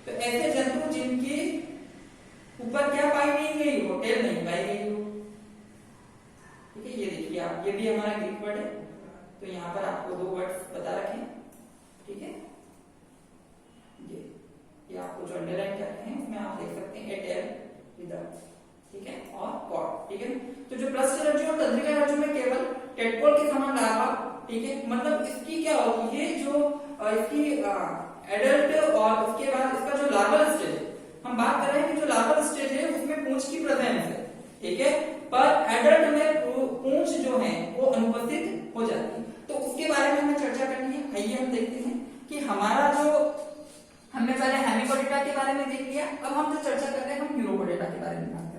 तो ऐसे जंतु जिनके ऊपर क्या पाई नहीं गई हो, टेल नहीं पाई गई हो। ठीक है, ये देखिए आप, ये भी हमारा ग्रीक वर्ड है, तो यहाँ पर आपको 2 वर्ड्स बता रखे। ठीक है, ये आपको जो अंडरलाइन कर रहे हैं उसमें आप देख सकते हैं एटेल विद, ठीक है, और कॉर्ड। ठीक है, तो जो पृष्ठ रज्जु और तंत्रिका रज्जु में केवल टेडपोल के समान लार्वा, ठीक है, मतलब इसकी क्या होती है, जो इसकी एडल्ट और उसके बाद इसका जो लार्वल स्टेज है, हम बात कर रहे हैं कि जो लार्वल स्टेज है उसमें पूंछ की प्रेजेंस है। ठीक है, पर एडल्ट में पूंछ जो है वो अनुपस्थित हो जाती है, तो उसके बारे में हमें चर्चा करनी है। आइए हम देखते हैं कि हमारा जो, हमने पहले हेमिकोडिटा के बारे में देख लिया, अब हम जो चर्चा कर रहे हैं हम यूरोपोडिटा के बारे में बात कर रहे हैं।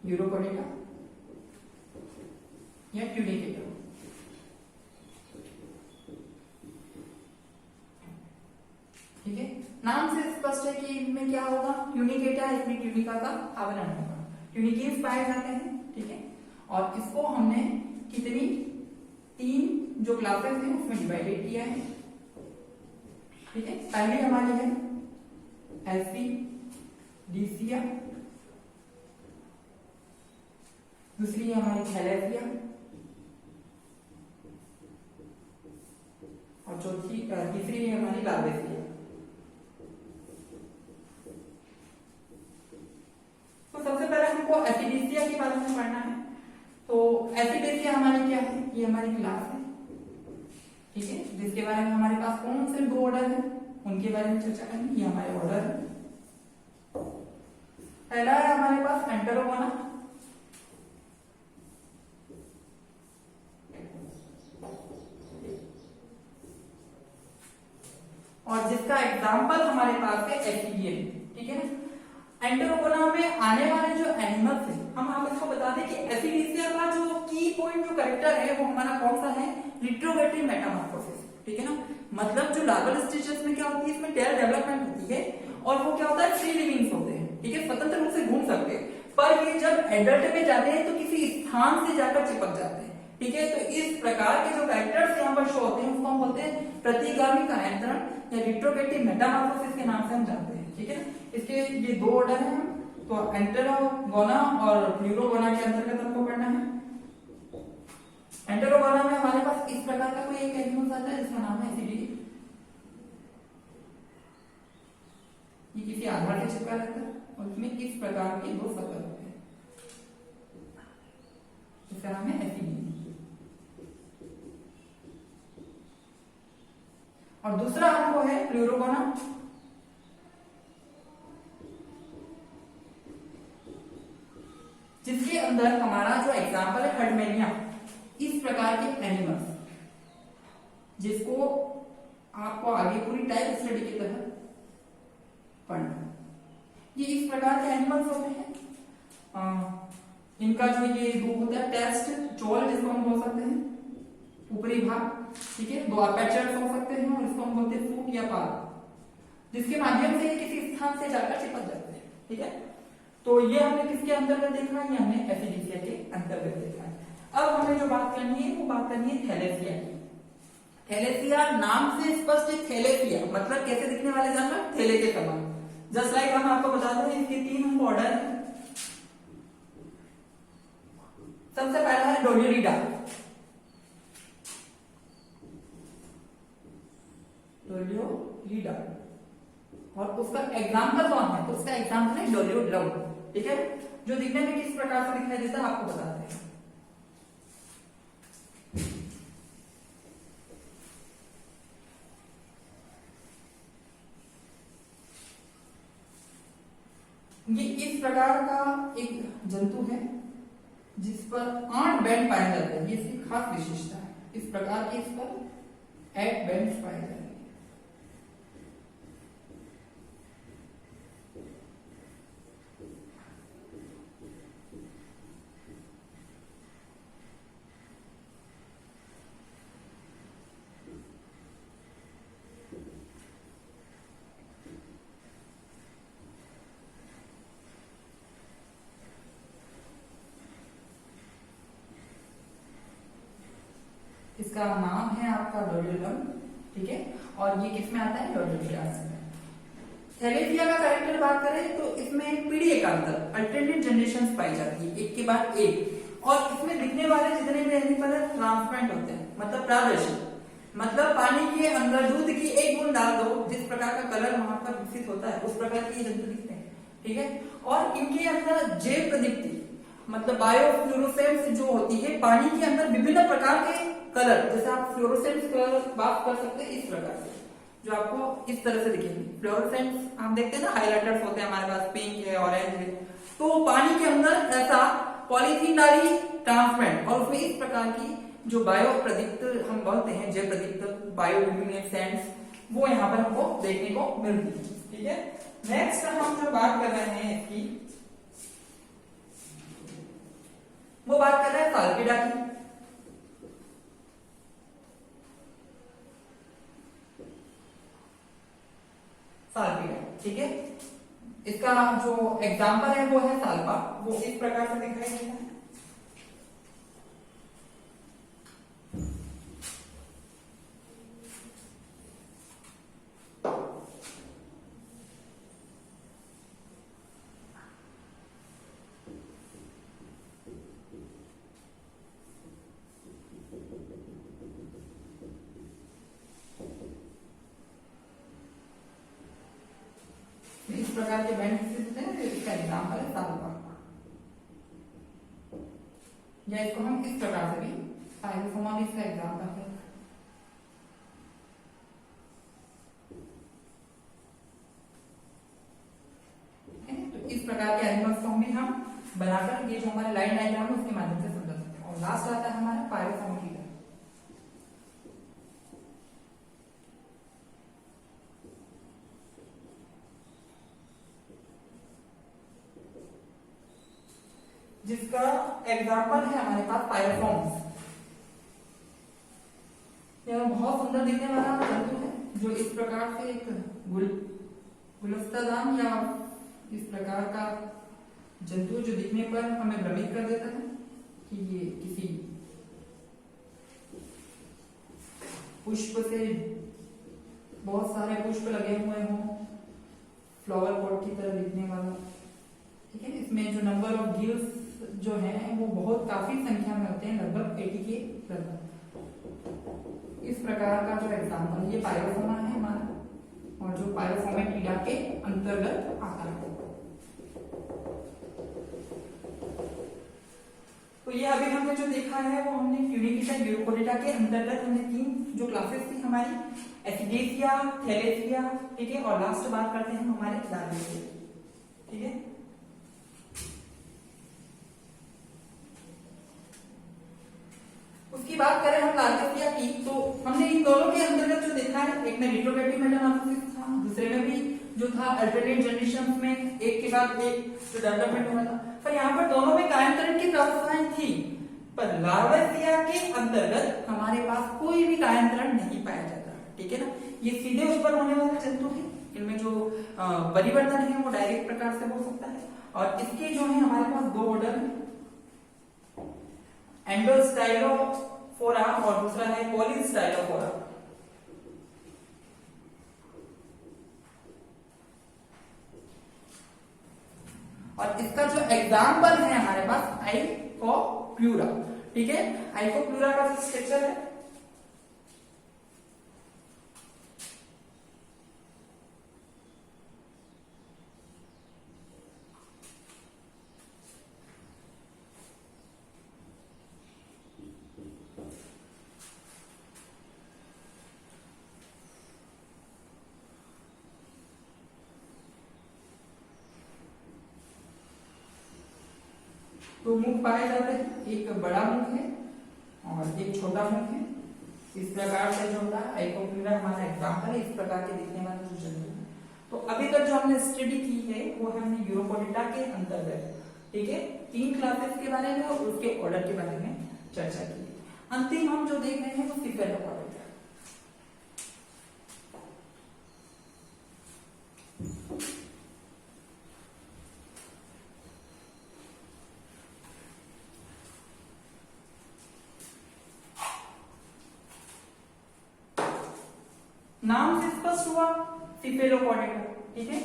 यूरोपोडिटा या ट्यूनिकेटा। ठीक है, नाम से स्पष्ट है कि इनमें क्या होगा, ट्यूनिकेटा, इसमें ट्यूनिका का आवरण होगा, ट्यूनिकेट्स पाए जाते हैं। ठीक है, और इसको हमने कितनी, 3 जो क्लासेस हैं उसमें डिवाइडेड किया है। ठीक है, पहली हमारी है एल्सी डीसिया, दूसरी है हमारी थैलेसिया, और चौथी तीसरी है हमारी लार्वेसिया। ये हमारी क्लास है, ठीक है, जिसके बारे में हमारे पास कौन से दो ऑर्डर है उनके बारे में चर्चा करेंगे। ये हमारे ऑर्डर है। पहला है हमारे पास एंटेरोगोना, और जिसका एग्जाम्पल हमारे पास है एसिडियन, ठीक है ना। एंटेरोगोना में आने वाले जो एनिमल्स है, हम आप इसको बता दें कि एसिडिसिया का जो की पॉइंट जो कैरेक्टर है वो हमारा कौन सा है, रिट्रोगेटरी मेटामॉर्फोसिस, ठीक है ना। मतलब जो लार्वल स्टेजेस में क्या होती है, इसमें टेल डेवलपमेंट होती है और वो क्या होता है, फ्री लिविंग्स होते हैं, ठीक है, स्वतंत्र रूप से घूम सकते हैं। पर ये जब एडल्ट में जाते हैं तो किसी स्थान से जाकर चिपक जाते हैं, ठीक है। तो इस प्रकार के जो कैरेक्टर्स यहाँ पर शो होते हैं उसको हम बोलते हैं प्रतिगामी कायांतरण या रिट्रोगेटरी मेटामॉर्फोसिस के नाम से हम जानते हैं, ठीक है ना। इसके ये दो ऑर्डर हैं, तो एंटेरोगोना और प्लूरोगोना के अंतर्गत हमको पढ़ना है। एंटेरोगोना में हमारे पास इस प्रकार का कोई एक एनिमल आता है जिसका नाम है एसिडी। ये किसी आधार से चिपका रहता है और उसमें इस प्रकार के दो सर्कल होते हैं, इसका नाम है एसिडी। और दूसरा हमको है प्लूरोगोना, जिसके अंदर हमारा जो एग्जाम्पल है हर्डमेनिया, इस प्रकार के एनिमल्स, जिसको आपको आगे पूरी टाइप स्टडी की तरह पढ़ना। ये इस प्रकार के एनिमल्स होते हैं। इनका जो ये रूप होता है टेस्ट चोल, जिसको हम बोल सकते हैं ऊपरी भाग, ठीक है, दो अपर्चर्स हो सकते हैं और इसको हम बोलते हैं फूक या पाल, जिसके माध्यम से ये किसी स्थान से जाकर चिपक जाते हैं, ठीक है। तो ये हमने किसके अंतर्गत देखा है, ये हमने एसिडिसिया के अंतर्गत देखा है। अब हमें जो बात करनी है वो बात करनी है थैलेसिया की। थैलेसिया नाम से स्पष्ट है, थैलेसिया मतलब कैसे दिखने वाले जानवर, थैले के समान। जस्ट लाइक हम आपको बता दें इसके तीन ऑर्डर हैं। सबसे पहला है डोलियोलिडा, डोलियोलिडा, और उसका एग्जाम्पल कौन है, तो उसका एग्जाम्पल है डोलियोड्रम, ठीक है, जो दिखने में किस प्रकार से दिखाई देता है आपको बताते हैं। ये इस प्रकार का एक जंतु है जिस पर 8 बैंड पाए जाते हैं, ये इसकी खास विशेषता है। इस प्रकार के इस पर 8 बैंड पाए जाते हैं। इसका नाम है आपका डोलियोड्रम, ठीक है, और ये किस में आता है, डोलियोलिडा में। थैलेसिया का कैरेक्टर बात करें तो इसमें पीढ़ी एकांतर अल्टरनेट जनरेशंस पाई जाती है, एक के बाद एक, और इसमें दिखने वाले जितने भी एनिमल है ट्रांसपेरेंट होते हैं, मतलब पारदर्शी, मतलब पानी के अंदर दूध की एक बूंद डाल दो जिस प्रकार का कलर वहां पर विकसित होता है उस प्रकार के जंतु दिखते हैं, ठीक है। और इनके अंदर जैव प्रदीप्ति मतलब बायोफ्लोरोसेंस जो होती है, पानी के अंदर विभिन्न प्रकार के कलर, जैसे आप फ्लोरोसेंस कलर बात कर सकते हैं इस प्रकार से, जो आपको इस तरह से दिखेंगे। फ्लोरोसेंस आप देखते हैं ना, हाइलाइटर्स होते हैं हमारे पास, पिंक है, ऑरेंज है, तो पानी के अंदर ऐसा पॉलीथीन डाली ट्रांसपेरेंट, और उसमें इस प्रकार की जो बायो प्रदीप्त हम बोलते हैं, जैव प्रदीप्त बायोल्यूमिनेसेंस, वो यहाँ पर हमको देखने को मिलती है, ठीक है। नेक्स्ट हम जो बात कर रहे हैं इसकी, वो बात कर रहे हैं साल्पिडा की। साल्पिडा, ठीक है, इसका जो एग्जाम्पल है वो है साल्पा, वो इस प्रकार से दिखाई देता है। इस प्रकार के बैंड विकसित होते हैं, इसका एग्जाम्पल है साल्पा, या इसको हम इस प्रकार से भी पायरोसोमा भी इसका एग्जाम्पल है। तो इस प्रकार के एनिमल्स को भी हम बनाकर ये जो हमारे लाइन डायग्राम है उसके माध्यम से समझा सकते हैं। और लास्ट आता है हमारा पायरोसोमा, जिसका एग्जाम्पल है हमारे पास पायरोफॉर्म्स। यह बहुत सुंदर दिखने वाला जंतु है जो इस प्रकार से एक गुलस्तादान या इस प्रकार का जंतु जो दिखने पर हमें भ्रमित कर देता है कि ये किसी पुष्प से बहुत सारे पुष्प लगे हुए हों, फ्लावर पॉट की तरह दिखने वाला। ठीक है, इसमें जो नंबर ऑफ गिल्स जो है वो बहुत काफी संख्या में होते हैं, लगभग 80 के लगभग। इस प्रकार का जो एग्जाम्पल ये पायरोफोमा है हमारा, और जो पायरोफोमेटिडा के अंतर्गत आता है। तो ये अभी हमने जो देखा है वो हमने क्यूनिकिटा यूरोकोडिटा के अंतर्गत हमने 3 जो क्लासेस थी हमारी, एसिडेसिया, थैलेसिया, ठीक है, और लास्ट बात करते हैं हमारे लार्वेसिया। ठीक है, उसकी बात करें हम लार्वेसिया की, तो हमने इन दोनों के अंतर्गत जो देखा है, एक में रिट्रोगेटिव मेटामॉर्फोसिस था, दूसरे में भी जो था अल्टरनेट जनरेशंस में एक के बाद एक जो डेवलपमेंट हुआ था। पर यहाँ पर दोनों में कायांतरण की व्यवस्थाएं थी, पर लार्वेसिया के अंतर्गत हमारे पास कोई भी कायांतरण नहीं पाया जाता। ठीक है ना, ये सीधे ऊपर होने वाला जंतु है, इनमें जो परिवर्तन है वो डायरेक्ट प्रकार से हो सकता है। और इसके जो है हमारे पास 2 ऑर्डर है, एंडोस्टाइलोफोरा और दूसरा है पॉलीस्टाइलोफोरा। और इसका जो एग्जाम्पल है हमारे पास आइकोप्लूरा। ठीक है, आइकोप्लूरा का जो स्ट्रक्चर है तो मुख पाए जाते हैं, एक बड़ा मुख है और एक छोटा मुख है। इस प्रकार से जो होता है आइकोप्लूरा हमारा एग्जाम्पल है, इस प्रकार के दिखने वाले जो जंतु है। तो अभी तक जो हमने स्टडी की है वो हमने यूरोकोडिटा के अंतर्गत, ठीक है, 3 क्लासेस के बारे में और उसके ऑर्डर के बारे में चर्चा की। अंतिम हम जो देख रहे हैं वो सिफेलोपोडिया। नाम से स्पष्ट हुआ सिफेलोपोडिया। ठीक है,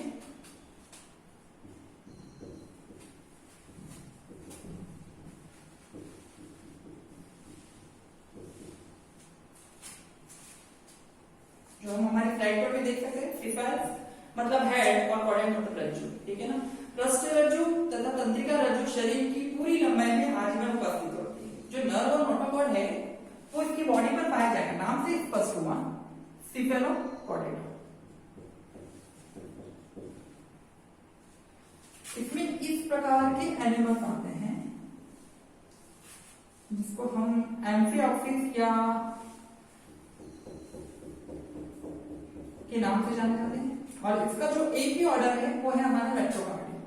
जो हम हमारे स्लाइड पर भी देख सकते हैं, सिफेलस मतलब हेड और पॉडियम मतलब रज्जु। ठीक है ना, पृष्ठ रज्जु तथा तंत्रिका रज्जु शरीर की पूरी लंबाई में आजीवन उपस्थित होती है। जो नर्व और नोटोकॉर्ड है वो इसकी बॉडी पर पाया जाएगा। नाम से स्पष्ट हुआ सिफेलोपोडिया। इसमें इस प्रकार के एनिमल्स आते हैं जिसको हम एम्फिऑक्सिस या के नाम से जाने जाते हैं। और इसका जो एक ही ऑर्डर है वो है हमारा लेप्टोकार्डिया।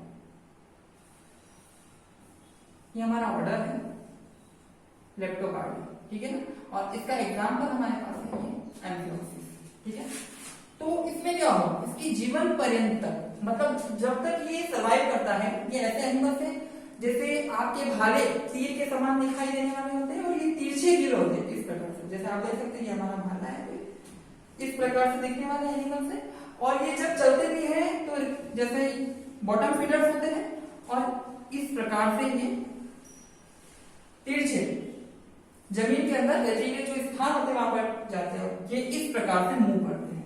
ये हमारा ऑर्डर है लेप्टोकार्डिया। ठीक है ना, और इसका एग्जाम्पल हमारे पास है ये एम्फिऑक्सिस। ठीक है, तो इसमें क्या होगा, इसकी जीवन पर्यंत मतलब जब तक ये सर्वाइव करता है, ये ऐसे एनिमल्स है जैसे आपके भाले तीर के समान दिखाई देने वाले होते हैं और ये तिरछे गिर होते हैं इस प्रकार से। जैसे आप देख सकते हैं ये हमारा भाला है, इस प्रकार से दिखने वाले एनिमल्स है। और ये जब चलते भी हैं तो जैसे बॉटम फीडर्स होते हैं और इस प्रकार से ये तिरछे जमीन के अंदर लचीले जो स्थान होते हैं वहां पर जाते हैं, ये इस प्रकार से मूव करते हैं।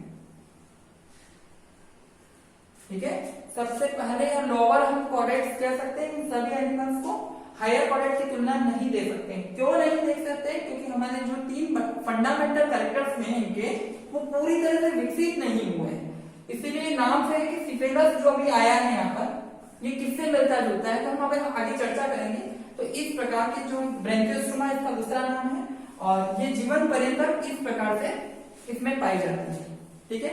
ठीक है, सबसे पहले या लोअर हम कॉर्डेट्स कह सकते हैं इन सभी एनिमल्स को। हायर कॉर्डेट की तुलना नहीं दे सकते हैं। क्यों नहीं देख सकते? क्योंकि हमारे जो 3 फंडामेंटल कैरेक्टर्स हैं इनके, वो पूरी तरह से विकसित नहीं हुए हैं। इसीलिए नाम से कि सिफेलस जो अभी आया है यहाँ पर, ये किससे मिलता जुलता है, तो हम अभी आगे चर्चा करेंगे। तो इस प्रकार के जो ब्रैंकियोस्टोमा इसका दूसरा नाम है, और ये जीवन पर्यंत इस प्रकार से इसमें पाई जाती है। ठीक है,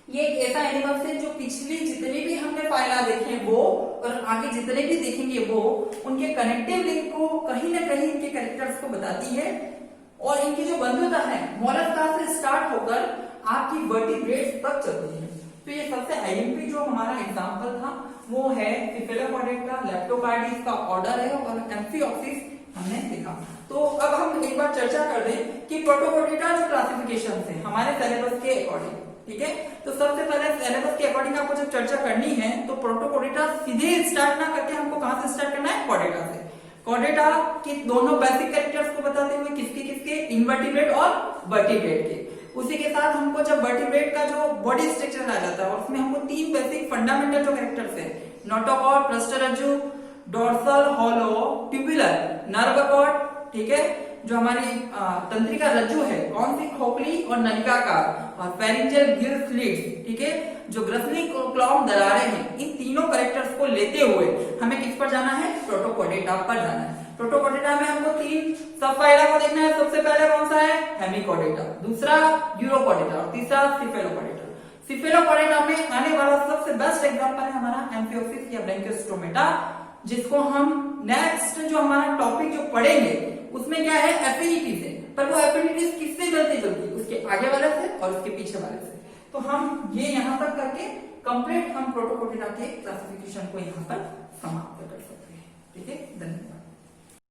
ये एक ऐसा एनिमल्स है जो पिछली जितनी भी हमने फाइला देखे वो और आगे जितने भी देखेंगे वो उनके कनेक्टिव लिंक को कहीं ना कहीं इनके कैरेक्टर्स को बताती है। और इनकी जो बंधुता है मोलस्का से स्टार्ट होकर आपकी वर्टिब्रेट्स तक चलती है। तो ये सबसे आईएमपी जो हमारा एग्जांपल था वो है सिफेलोपॉडेट का, लैप्टोकार्डीज का ऑर्डर है, और एम्फिऑक्सिस हमने देखा। तो अब हम एक बार चर्चा कर दें कि प्रोटोपोडेटा जो क्लासिफिकेशन है हमारे सिलेबस के अकॉर्डिंग, ठीक है। तो सबसे पहले सिलेबस के अकॉर्डिंग आपको जब चर्चा करनी है तो प्रोटोपोडेटा सीधे स्टार्ट ना करके हमको कहां से स्टार्ट करना है? कॉर्डेटा से। कॉर्डेटा की दोनों बेसिक कैरेक्टर्स को बताते हुए किसके किसके, इनवर्टिब्रेट और वर्टिब्रेट के। उसी के साथ हमको जब वर्टिब्रेट का जो बॉडी स्ट्रक्चर आ जाता है और उसमें हमको 3 बेसिक फंडामेंटल जो कैरेक्टर्स है, नोटोकॉर्ड, क्लस्टरज्जू, dorsal hollow tubular nerve cord, ठीक है, जो हमारी तंत्रिका रज्जु है, कौन सी, खोखली और नलिकाकार, और फेरिंजियल गिल स्लिट्स, ठीक है, जो ग्रसनी क्लॉम दरारें हैं, इन तीनों कैरेक्टर्स को लेते हुए हमें किस पर जाना है? प्रोटोपोडेटा पर जाना है। प्रोटोपोडेटा में हमको 3 सब फाइला को देखना है। सबसे पहले कौन सा है? हेमिकोडेटा, दूसरा यूरोपोडेटा और तीसरा सिफेलोपोडेटा। सिफेलोपोडेटा में आने वाला सबसे बेस्ट एग्जांपल है हमारा एम्फिऑक्सिस या ब्रैंकियोस्टोमेटा, जिसको हम नेक्स्ट जो हमारा टॉपिक जो पढ़ेंगे उसमें क्या है? एफिनिटी से। पर वो एफिनिटीज किससे मिलती जुलती? उसके आगे वाले से और उसके पीछे वाले से। तो हम ये यहां तक करके कंप्लीट हम प्रोटोपोडेटा के क्लासिफिकेशन को यहां पर समाप्त कर सकते हैं। ठीक है, धन्यवाद।